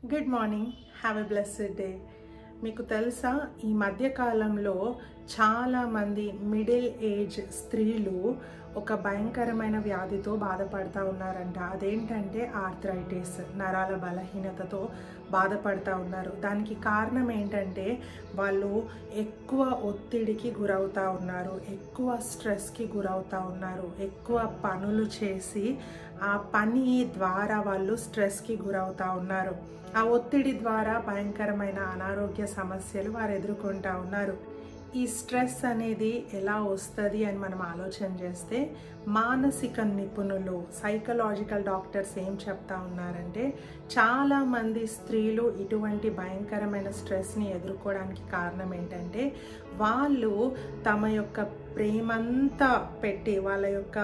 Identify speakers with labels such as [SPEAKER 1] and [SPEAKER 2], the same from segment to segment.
[SPEAKER 1] Good morning, have a blessed day. మీకు తెలుసా, ఈ మధ్యకాలంలో చాలామంది మిడిల్ ఏజ్ స్త్రీలు ఒక భయంకరమైన వ్యాధితో బాధపడుతూ ఉన్నారంట. అదేంటంటే ఆర్థరైటిస్, నరాల బలహీనతతో బాధపడుతూ ఉన్నారు. దానికి కారణం ఏంటంటే వాళ్ళు ఎక్కువ ఒత్తిడికి గురవుతూ ఉన్నారు, ఎక్కువ స్ట్రెస్కి గురవుతూ ఉన్నారు, ఎక్కువ పనులు చేసి ఆ పని ద్వారా వాళ్ళు స్ట్రెస్కి గురవుతూ ఉన్నారు. ఆ ఒత్తిడి ద్వారా భయంకరమైన అనారోగ్య సమస్యలు వారు ఎదుర్కొంటూ ఉన్నారు. ఈ స్ట్రెస్ అనేది ఎలా వస్తుంది అని మనం ఆలోచన చేస్తే, మానసిక నిపుణులు, సైకలాజికల్ డాక్టర్స్ ఏం చెప్తా ఉన్నారంటే, చాలామంది స్త్రీలు ఇటువంటి భయంకరమైన స్ట్రెస్ని ఎదుర్కోవడానికి కారణం ఏంటంటే, వాళ్ళు తమ యొక్క ప్రేమంతా పెట్టి, వాళ్ళ యొక్క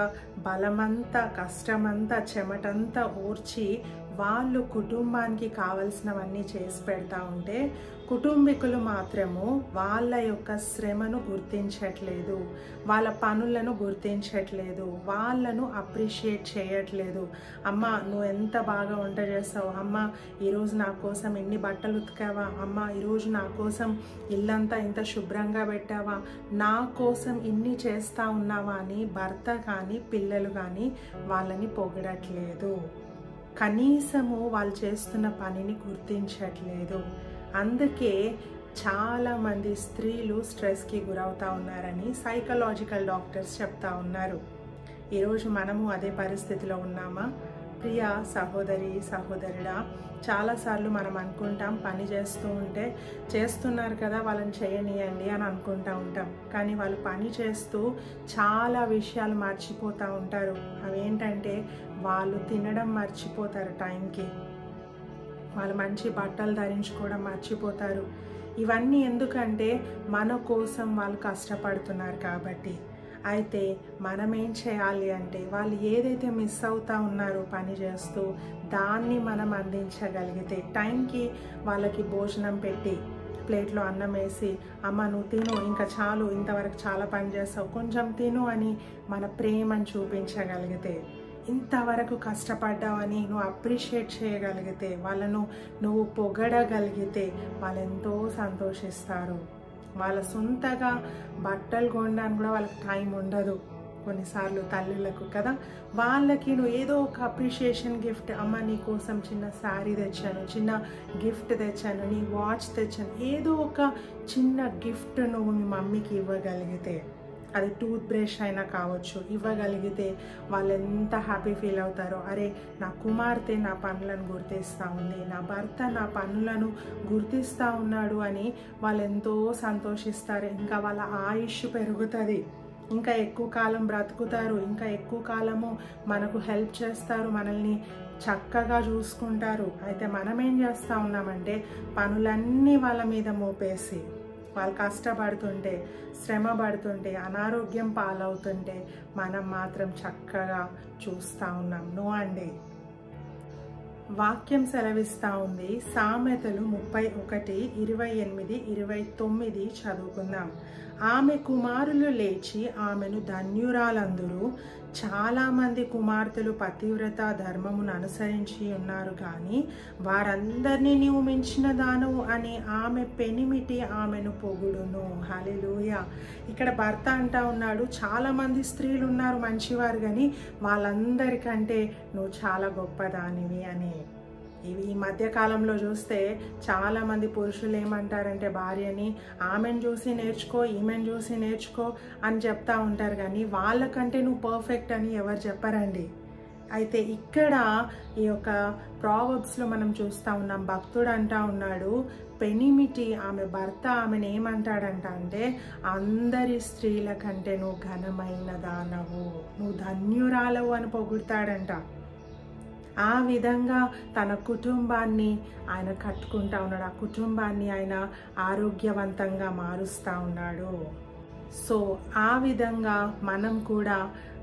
[SPEAKER 1] బలమంతా, కష్టమంతా, చెమటంతా ఓర్చి వాళ్ళు కుటుంబానికి కావలసినవన్నీ చేసి పెడతా ఉంటే, కుటుంబీకులు మాత్రము వాళ్ళ యొక్క శ్రమను గుర్తించట్లేదు, వాళ్ళ పనులను గుర్తించట్లేదు, వాళ్ళను అప్రిషియేట్ చేయట్లేదు. అమ్మ, నువ్వు ఎంత బాగా వంట చేస్తావు, అమ్మ ఈరోజు నా కోసం ఎన్ని బట్టలు ఉతికావా, అమ్మ ఈరోజు నా కోసం ఇల్లంతా ఇంత శుభ్రంగా పెట్టావా, నా కోసం ఇన్ని చేస్తూ ఉన్నావా అని భర్త కానీ పిల్లలు కానీ వాళ్ళని పొగడట్లేదు. కనీసము వాళ్ళు చేస్తున్న పనిని గుర్తించట్లేదు. అందుకే చాలామంది స్త్రీలు స్ట్రెస్కి గురవుతూ ఉన్నారని సైకలాజికల్ డాక్టర్స్ చెప్తా ఉన్నారు. ఈరోజు మనము అదే పరిస్థితిలో ఉన్నామా? ప్రియ సహోదరి, సహోదరుడా, చాలాసార్లు మనం అనుకుంటాం, పని చేస్తూ ఉంటే చేస్తున్నారు కదా వాళ్ళని చేయనియండి అని అనుకుంటూ ఉంటాం. కానీ వాళ్ళు పని చేస్తూ చాలా విషయాలు మర్చిపోతూ ఉంటారు. అవేంటంటే, వాళ్ళు తినడం మర్చిపోతారు, టైంకి వాళ్ళు మంచి బట్టలు ధరించుకోవడం మర్చిపోతారు. ఇవన్నీ ఎందుకంటే మన కోసం వాళ్ళు కష్టపడుతున్నారు కాబట్టి. అయితే మనం ఏం చేయాలి అంటే, వాళ్ళు ఏదైతే మిస్ అవుతూ ఉన్నారో పని చేస్తూ, దాన్ని మనం అందించగలిగితే, టైంకి వాళ్ళకి భోజనం పెట్టి ప్లేట్లో అన్నం వేసి, అమ్మ నువ్వు తిను, ఇంకా చాలు, ఇంతవరకు చాలా పని చేస్తావు, కొంచెం తిను అని మన ప్రేమను చూపించగలిగితే, ఇంతవరకు కష్టపడ్డావని నువ్వు అప్రిషియేట్ చేయగలిగితే, వాళ్ళను నువ్వు పొగడగలిగితే వాళ్ళు ఎంతో సంతోషిస్తారు. వాళ్ళ సొంతగా బట్టలు కొనడానికి కూడా వాళ్ళకి టైం ఉండదు కొన్నిసార్లు తల్లులకు కదా. వాళ్ళకి నువ్వు ఏదో ఒక అప్రిషియేషన్ గిఫ్ట్, అమ్మ నీ కోసం చిన్న శారీ తెచ్చాను, చిన్న గిఫ్ట్ తెచ్చాను, నీ వాచ్ తెచ్చాను, ఏదో ఒక చిన్న గిఫ్ట్ నువ్వు మీ మమ్మీకి ఇవ్వగలిగితే, అది టూత్ బ్రష్ అయినా కావచ్చు, ఇవ్వగలిగితే వాళ్ళు ఎంత హ్యాపీ ఫీల్ అవుతారో. అరే, నా కుమార్తె నా పనులను గుర్తిస్తూ ఉంది, నా భర్త నా పనులను గుర్తిస్తూ ఉన్నాడు అని వాళ్ళు ఎంతో సంతోషిస్తారు. ఇంకా వాళ్ళ ఆయుష్ పెరుగుతుంది, ఇంకా ఎక్కువ కాలం బ్రతుకుతారు, ఇంకా ఎక్కువ కాలము మనకు హెల్ప్ చేస్తారు, మనల్ని చక్కగా చూసుకుంటారు. అయితే మనం ఏం చేస్తూ ఉన్నామంటే, పనులన్నీ వాళ్ళ మీద మోపేసి, వాళ్ళు కష్టపడుతుంటే, శ్రమ పడుతుంటే, అనారోగ్యం పాలవుతుంటే మనం మాత్రం చక్కగా చూస్తూ ఉన్నాం. నో అండి. వాక్యం సెలవిస్తూ ఉంది. సామెతలు 31:28-29 చదువుకుందాం. ఆమె కుమారులు లేచి ఆమెను ధన్యురాలందురు. చాలామంది కుమార్తెలు పతివ్రత ధర్మమును అనుసరించి ఉన్నారు, కానీ వారందరినీ నీవు మించిన దానవు అని ఆమె పెనిమిటి ఆమెను పొగుడును. హల్లెలూయా. ఇక్కడ భర్త అంటా ఉన్నాడు, చాలామంది స్త్రీలు ఉన్నారు మంచివారు, కానీ వాళ్ళందరికంటే నువ్వు చాలా గొప్పదానివి అని. ఈ మధ్యకాలంలో చూస్తే చాలామంది పురుషులు ఏమంటారంటే భార్యని, ఆమెను చూసి నేర్చుకో, ఈమెను చూసి నేర్చుకో అని చెప్తా ఉంటారు, కానీ వాళ్ళకంటే నువ్వు పర్ఫెక్ట్ అని ఎవరు చెప్పరండి. అయితే ఇక్కడ ఈ యొక్క ప్రావర్బ్స్లో మనం చూస్తూ ఉన్నాం, భక్తుడు అంటా ఉన్నాడు, పెనిమిటి ఆమె భర్త ఆమెను ఏమంటాడంట అంటే, అందరి స్త్రీల కంటే నువ్వు ఘనమైన దానవు, నువ్వు ధన్యురాలవు అని పొగుడతాడంట. ఆ విధంగా తన కుటుంబాన్ని ఆయన కట్టుకుంటా ఉన్నాడు, ఆ కుటుంబాన్ని ఆయన ఆరోగ్యవంతంగా మారుస్తూ ఉన్నాడు. సో ఆ విధంగా మనం కూడా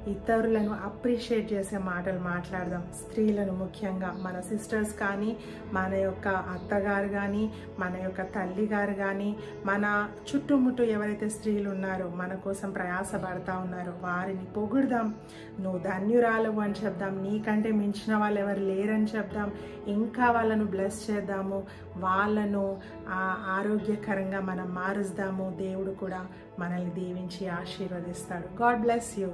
[SPEAKER 1] ఇతరులను అప్రిషియేట్ చేసే మాటలు మాట్లాడదాం. స్త్రీలను ముఖ్యంగా మన సిస్టర్స్ కానీ, మన యొక్క అత్తగారు కానీ, మన యొక్క తల్లి గారు కానీ, మన చుట్టుముట్టు ఎవరైతే స్త్రీలు ఉన్నారో మన కోసం ప్రయాసపడతా ఉన్నారో వారిని పొగుడదాం. నువ్వు ధన్యురాలవు అని చెప్దాం. నీకంటే మించిన వాళ్ళు ఎవరు లేరని చెప్దాం. ఇంకా వాళ్ళను బ్లెస్ చేద్దాము. వాళ్ళను ఆరోగ్యకరంగా మనం మారుస్తాము. దేవుడు కూడా మనల్ని దీవించి ఆశీర్వదిస్తాడు. God bless you.